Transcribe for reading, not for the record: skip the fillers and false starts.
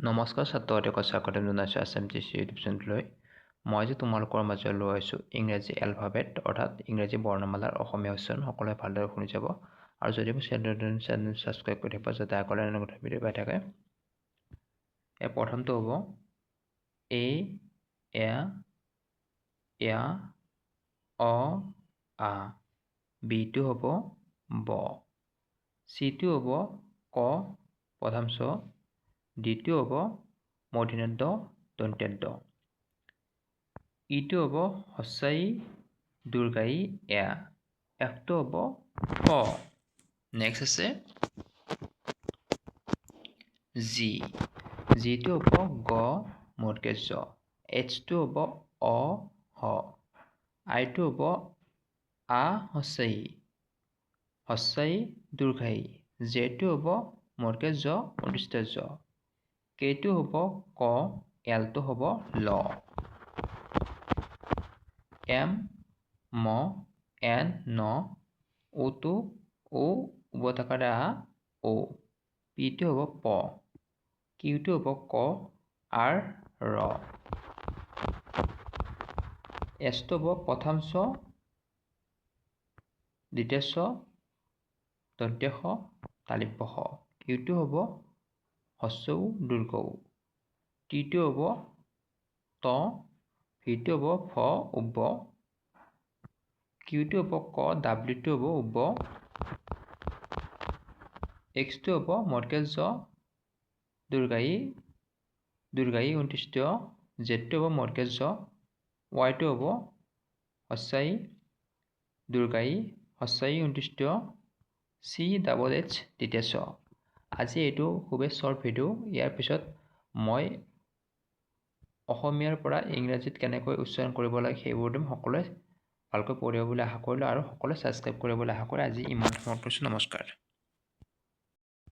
নমস্কাৰ ছাত্ৰসকলক স্বাগতম জনাইছোঁ SMTC ইউটিউব চেনেললৈ। মই যে তোমালোকৰ মাজলৈ লৈ আহিছোঁ ইংৰাজী এলফাবেট অৰ্থাৎ ইংৰাজী বৰ্ণমালাৰ অসমীয়া উচ্চাৰণ সকলোৱে ভালদৰে শুনি যাব। আৰু যদি মোৰ চেনেল ছাবস্ক্ৰাইব কৰি থাকিব যাতে আগলৈ এনেকুৱা ভিডিঅ' পাই থাকে। প্ৰথমটো হ'ব এ, এ, অ, আ। বিটো হ'ব ব। চিটো হ'ব ক প্ৰথম চ। ডিটো হ'ব মূৰ্ধন্য ড দন্ত্য ড। ইটো হ'ব হস্ৰ ই দীৰ্ঘ ই এ। এফটো হ'ব ফ। নেক্সট আছে জি। জিটো হ'ব গ মূৰ্ধন্য জ। এইচটো হ'ব অ হ। আইটো হ'ব আ হস্ৰ ই দীৰ্ঘ ই। জেটো হ'ব মূৰ্ধন্য জ উদ্ধৃত জ। কেটো হ'ব ক, এলটো হ'ব ল। এম, ম, এন, ন, ওটো ও উভতাকাৰে আ ও। পিটো হ'ব প। কিউটো হ'ব ক, আৰ, ৰ। এছটো হ'ব প্ৰথম চ, দ্বিতীয় ছ, দন্ত্য স, তালব্য শ। ইউটো হ'ব হস্ৰ উ দীৰ্ঘ উ। টিটো হ'ব ত, ভিটো হ'ব ফ উদ্ধ। কিউটো হ'ব ক, ডাব্লিউটো হ'ব উদ্ধ। এক্সটো হ'ব মূৰ্ধন্য জ দীৰ্ঘ ই উদ্ধৃত। জেডটো হ'ব মূৰ্ধন্য জ। ৱাইটো হ'ব হস্ৰ ই দীৰ্ঘ ই উদ্ধৃত। চি ডাবল এইচ দ্বিতীয় ছ। আজি এইটো খুবেই শ্বৰ্ট ভিডিঅ'। ইয়াৰ পিছত মই অসমীয়াৰ পৰা ইংৰাজীত কেনেকৈ উচ্চাৰণ কৰিব লাগে সেইবোৰ দিম। সকলোৱে ভালকৈ পঢ়িব বুলি আশা কৰিলোঁ আৰু সকলোৱে ছাবস্ক্ৰাইব কৰিবলৈ আশা কৰি আজি ইমান সামৰিছোঁ। নমস্কাৰ।